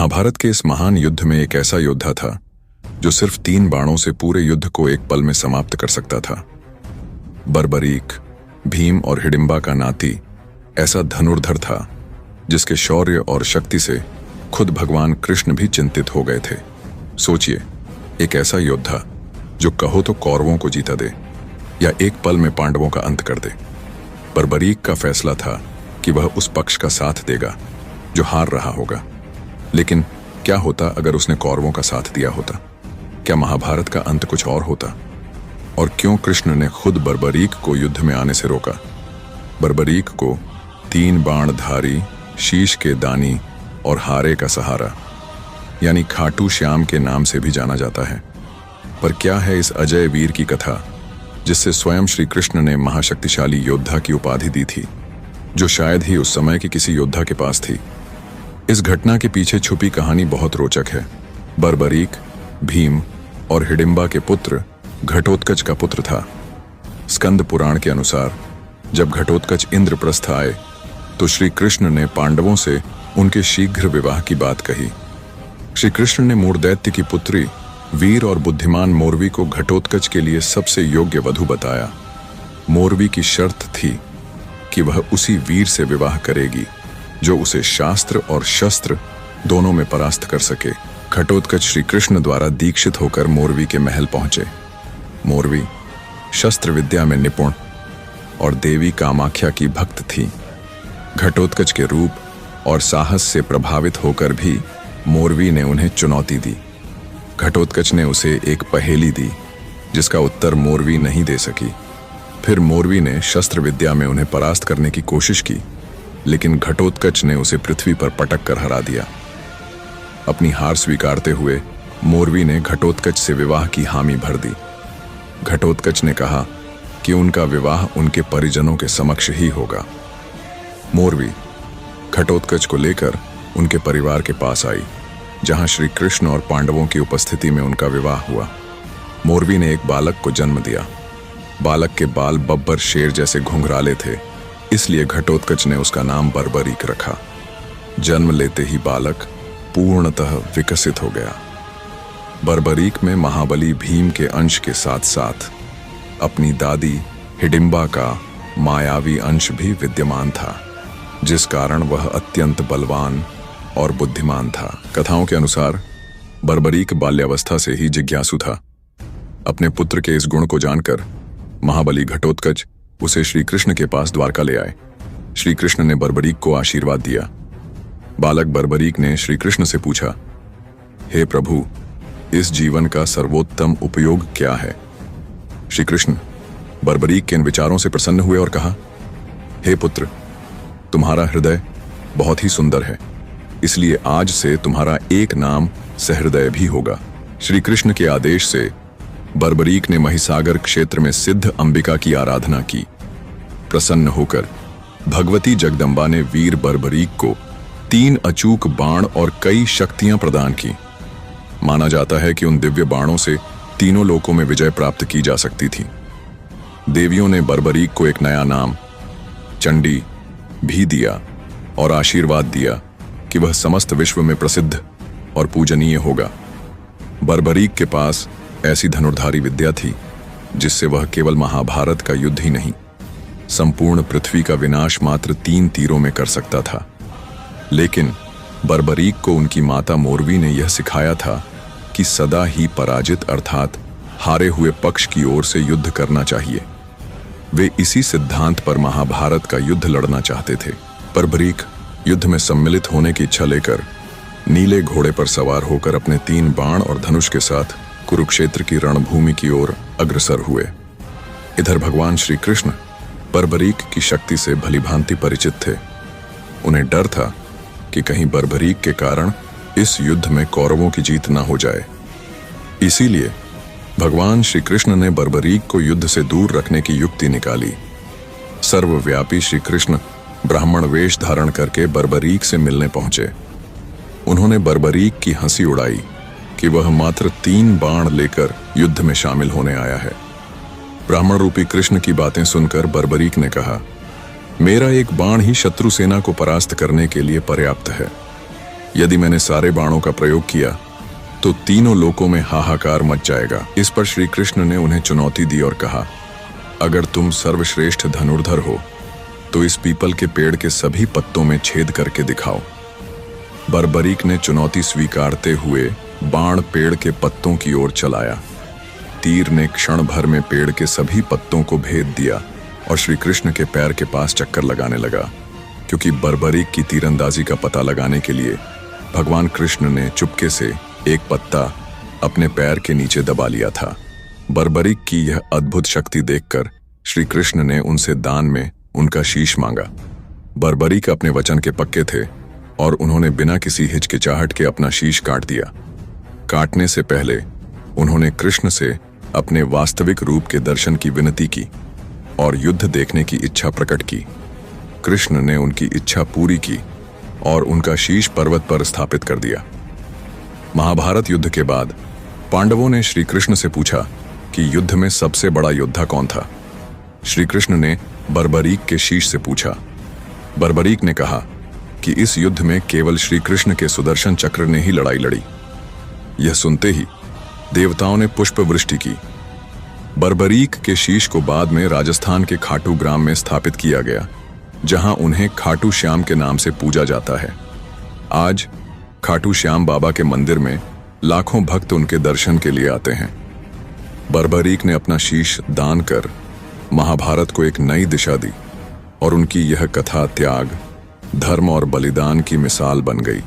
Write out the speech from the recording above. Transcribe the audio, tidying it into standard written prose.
महाभारत के इस महान युद्ध में एक ऐसा योद्धा था जो सिर्फ 3 बाणों से पूरे युद्ध को एक पल में समाप्त कर सकता था। बर्बरीक, भीम और हिडिंबा का नाती ऐसा धनुर्धर था जिसके शौर्य और शक्ति से खुद भगवान कृष्ण भी चिंतित हो गए थे। सोचिए, एक ऐसा योद्धा जो कहो तो कौरवों को जीता दे या एक पल में पांडवों का अंत कर दे। बर्बरीक का फैसला था कि वह उस पक्ष का साथ देगा जो हार रहा होगा। लेकिन क्या होता अगर उसने कौरवों का साथ दिया होता? क्या महाभारत का अंत कुछ और होता? और क्यों कृष्ण ने खुद बर्बरीक को युद्ध में आने से रोका? बर्बरीक को 3 बाणधारी, शीश के दानी और हारे का सहारा यानी खाटू श्याम के नाम से भी जाना जाता है। पर क्या है इस अजय वीर की कथा जिससे स्वयं श्री कृष्ण ने महाशक्तिशाली योद्धा की उपाधि दी थी, जो शायद ही उस समय के किसी योद्धा के पास थी? इस घटना के पीछे छुपी कहानी बहुत रोचक है। बर्बरीक, भीम और हिडिंबा के पुत्र घटोत्कच का पुत्र था। स्कंद पुराण के अनुसार जब घटोत्कच इंद्रप्रस्थ आए तो श्री कृष्ण ने पांडवों से उनके शीघ्र विवाह की बात कही। श्री कृष्ण ने मूर्दैत्य की पुत्री वीर और बुद्धिमान मोरवी को घटोत्कच के लिए सबसे योग्य वधू बताया। मोरवी की शर्त थी कि वह उसी वीर से विवाह करेगी जो उसे शास्त्र और शस्त्र दोनों में परास्त कर सके। घटोत्कच श्री कृष्ण द्वारा दीक्षित होकर मोरवी के महल पहुंचे। मोरवी शस्त्र विद्या में निपुण और देवी कामाख्या की भक्त थी। घटोत्कच के रूप और साहस से प्रभावित होकर भी मोरवी ने उन्हें चुनौती दी। घटोत्कच ने उसे एक पहेली दी जिसका उत्तर मोरवी नहीं दे सकी। फिर मोरवी ने शस्त्र विद्या में उन्हें परास्त करने की कोशिश की, लेकिन घटोत्कच ने उसे पृथ्वी पर पटक कर हरा दिया। अपनी हार स्वीकारते हुए मोरवी ने घटोत्कच से विवाह की हामी भर दी। घटोत्कच ने कहा कि उनका विवाह उनके परिजनों के समक्ष ही होगा। मोरवी घटोत्कच को लेकर उनके परिवार के पास आई, जहां श्री कृष्ण और पांडवों की उपस्थिति में उनका विवाह हुआ। मोरवी ने एक बालक को जन्म दिया। बालक के बाल बब्बर शेर जैसे घुंघराले थे, इसलिए घटोत्कच ने उसका नाम बर्बरीक रखा। जन्म लेते ही बालक पूर्णतः विकसित हो गया। बर्बरीक में महाबली भीम के अंश के साथ साथ अपनी दादी हिडिंबा का मायावी अंश भी विद्यमान था, जिस कारण वह अत्यंत बलवान और बुद्धिमान था। कथाओं के अनुसार बर्बरीक बाल्यावस्था से ही जिज्ञासु था। अपने पुत्र के इस गुण को जानकर महाबली घटोत्कच उसे श्री कृष्ण के पास द्वारका ले आए। श्री कृष्ण ने बर्बरीक को आशीर्वाद दिया। बालक बर्बरीक ने श्री कृष्ण से पूछा, हे प्रभु, इस जीवन का सर्वोत्तम उपयोग क्या है? श्री कृष्ण बर्बरीक के इन विचारों से प्रसन्न हुए और कहा, हे पुत्र, तुम्हारा हृदय बहुत ही सुंदर है, इसलिए आज से तुम्हारा एक नाम सहृदय भी होगा। श्री कृष्ण के आदेश से बर्बरीक ने महिसागर क्षेत्र में सिद्ध अंबिका की आराधना की। प्रसन्न होकर भगवती जगदम्बा ने वीर बर्बरीक को 3 अचूक बाण और कई शक्तियां प्रदान की। माना जाता है कि उन दिव्य बाणों से तीनों लोकों में विजय प्राप्त की जा सकती थी। देवियों ने बर्बरीक को एक नया नाम चंडी भी दिया और आशीर्वाद दिया कि वह समस्त विश्व में प्रसिद्ध और पूजनीय होगा। बर्बरीक के पास ऐसी धनुर्धारी विद्या थी जिससे वह केवल महाभारत का युद्ध ही नहीं, संपूर्ण पृथ्वी का विनाश मात्र 3 तीरों में कर सकता था। लेकिन बर्बरीक को उनकी माता मोरवी ने यह सिखाया था कि सदा ही पराजित अर्थात हारे हुए पक्ष की ओर से युद्ध करना चाहिए। वे इसी सिद्धांत पर महाभारत का युद्ध लड़ना चाहते थे। बर्बरीक युद्ध में सम्मिलित होने की इच्छा लेकर नीले घोड़े पर सवार होकर अपने 3 बाण और धनुष के साथ कुरुक्षेत्र की रणभूमि की ओर अग्रसर हुए। इधर भगवान श्री कृष्ण बर्बरीक की शक्ति से भलीभांति परिचित थे। उन्हें डर था कि कहीं बर्बरीक के कारण इस युद्ध में कौरवों की जीत न हो जाए। इसीलिए भगवान श्री कृष्ण ने बर्बरीक को युद्ध से दूर रखने की युक्ति निकाली। सर्वव्यापी श्री कृष्ण ब्राह्मण वेश धारण करके बर्बरीक से मिलने पहुंचे। उन्होंने बर्बरीक की हंसी उड़ाई कि वह मात्र 3 बाण लेकर युद्ध में शामिल होने आया है। ब्राह्मण रूपी कृष्ण की बातें सुनकर बर्बरीक ने कहा, मेरा एक बाण ही शत्रु सेना को परास्त करने के लिए पर्याप्त है। यदि मैंने सारे बाणों का प्रयोग किया तो तीनों लोकों में हाहाकार मच जाएगा। इस पर श्री कृष्ण ने उन्हें चुनौती दी और कहा, अगर तुम सर्वश्रेष्ठ धनुर्धर हो तो इस पीपल के पेड़ के सभी पत्तों में छेद करके दिखाओ। बर्बरीक ने चुनौती स्वीकारते हुए बाण पेड़ के पत्तों की ओर चलाया। तीर ने क्षण भर में पेड़ के सभी पत्तों को भेद दिया और श्री कृष्ण के पैर के पास चक्कर लगाने लगा, क्योंकि बर्बरीक की तीरंदाजी का पता लगाने के लिए भगवान कृष्ण ने चुपके से एक पत्ता अपने पैर के नीचे दबा लिया था। बर्बरीक की यह अद्भुत शक्ति देखकर श्री कृष्ण ने उनसे दान में उनका शीश मांगा। बर्बरीक अपने वचन के पक्के थे और उन्होंने बिना किसी हिचकिचाहट के अपना शीश काट दिया। काटने से पहले उन्होंने कृष्ण से अपने वास्तविक रूप के दर्शन की विनती की और युद्ध देखने की इच्छा प्रकट की। कृष्ण ने उनकी इच्छा पूरी की और उनका शीश पर्वत पर स्थापित कर दिया। महाभारत युद्ध के बाद पांडवों ने श्री कृष्ण से पूछा कि युद्ध में सबसे बड़ा योद्धा कौन था। श्री कृष्ण ने बर्बरीक के शीश से पूछा। बर्बरीक ने कहा कि इस युद्ध में केवल श्री कृष्ण के सुदर्शन चक्र ने ही लड़ाई लड़ी। यह सुनते ही देवताओं ने पुष्प वृष्टि की। बर्बरीक के शीश को बाद में राजस्थान के खाटू ग्राम में स्थापित किया गया, जहां उन्हें खाटू श्याम के नाम से पूजा जाता है। आज खाटू श्याम बाबा के मंदिर में लाखों भक्त उनके दर्शन के लिए आते हैं। बर्बरीक ने अपना शीश दान कर महाभारत को एक नई दिशा दी और उनकी यह कथा त्याग, धर्म और बलिदान की मिसाल बन गई।